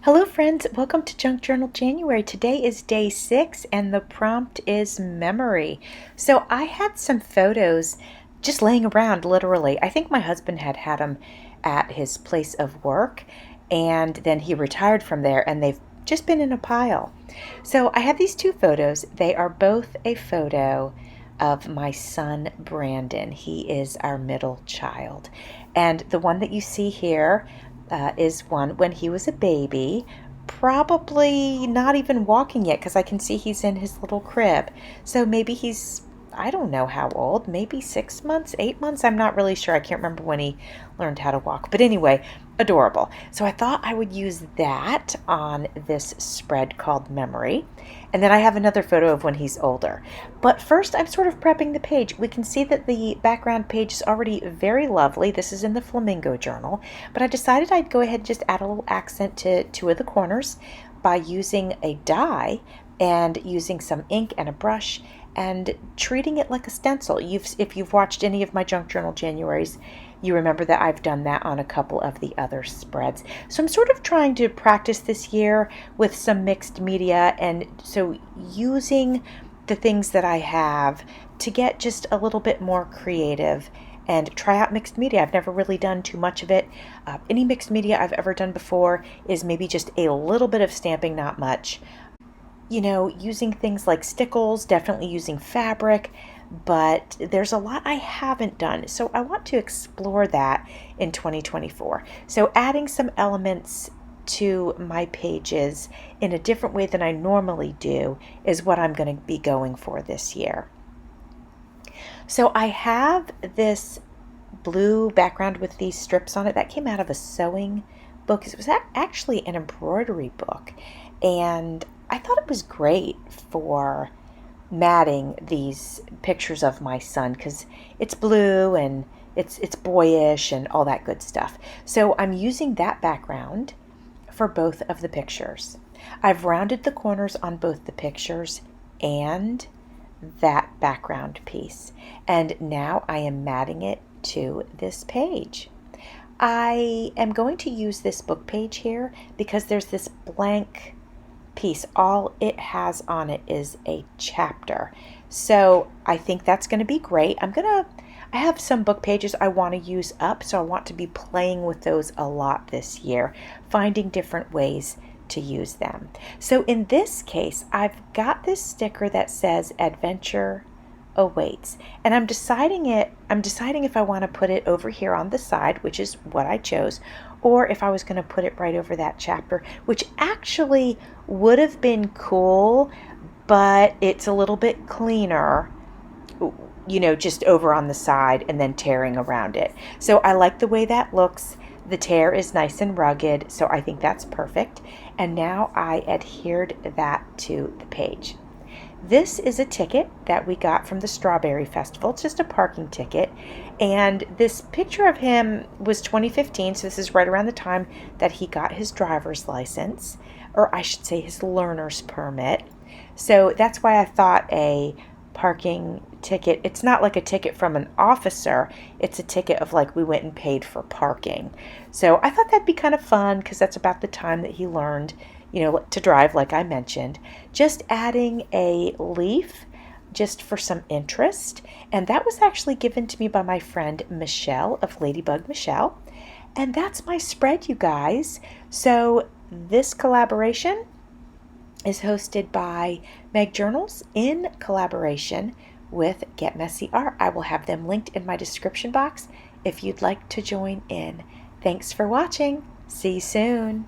Hello friends, welcome to Junk Journal January. Today is day 6 and the prompt is memory. So I had some photos just laying around literally. I think my husband had them at his place of work and then he retired from there and they've just been in a pile. So I have these two photos. They are both a photo of my son Brandon. He is our middle child. And the one that you see here is one when he was a baby, probably not even walking yet because I can see he's in his little crib. So maybe he's, I don't know how old, maybe 6 months, 8 months. I'm not really sure. I can't remember when he learned how to walk. But anyway, adorable. So I thought I would use that on this spread called Memory. And then I have another photo of when he's older. But first, I'm sort of prepping the page. We can see that the background page is already very lovely. This is in the Flamingo Journal. But I decided I'd go ahead and just add a little accent to two of the corners by using a die and using some ink and a brush and treating it like a stencil. If you've watched any of my Junk Journal Januaries, you remember that I've done that on a couple of the other spreads. So I'm sort of trying to practice this year with some mixed media, and so using the things that I have to get just a little bit more creative and try out mixed media. I've never really done too much of it. Any mixed media I've ever done before is maybe just a little bit of stamping, not much. Using things like stickles, definitely using fabric, but there's a lot I haven't done. So I want to explore that in 2024. So adding some elements to my pages in a different way than I normally do is what I'm going to be going for this year. So I have this blue background with these strips on it that came out of a sewing book. It was actually an embroidery book, and I thought it was great for matting these pictures of my son because it's blue and it's boyish and all that good stuff. So I'm using that background for both of the pictures. I've rounded the corners on both the pictures and that background piece, and now I am matting it to this page. I am going to use this book page here because there's this blank piece. All it has on it is a chapter. So I think that's going to be great. I have some book pages I want to use up, so I want to be playing with those a lot this year, finding different ways to use them. So in this case, I've got this sticker that says Adventure Awaits, and I'm deciding if I want to put it over here on the side, which is what I chose, or if I was going to put it right over that chapter, which actually would have been cool, but it's a little bit cleaner, just over on the side and then tearing around it. So I like the way that looks. The tear is nice and rugged, so I think that's perfect. And now I adhered that to the page. This is a ticket that we got from the Strawberry Festival. It's just a parking ticket. And this picture of him was 2015, so this is right around the time that he got his driver's license, or I should say his learner's permit. So that's why I thought a parking ticket, it's not like a ticket from an officer, it's a ticket of like we went and paid for parking. So I thought that'd be kind of fun because that's about the time that he learned to drive, like I mentioned. Just adding a leaf just for some interest. And that was actually given to me by my friend Michelle of Ladybug Michelle. And that's my spread, you guys. So this collaboration is hosted by Meg Journals in collaboration with Get Messy Art. I will have them linked in my description box if you'd like to join in. Thanks for watching. See you soon.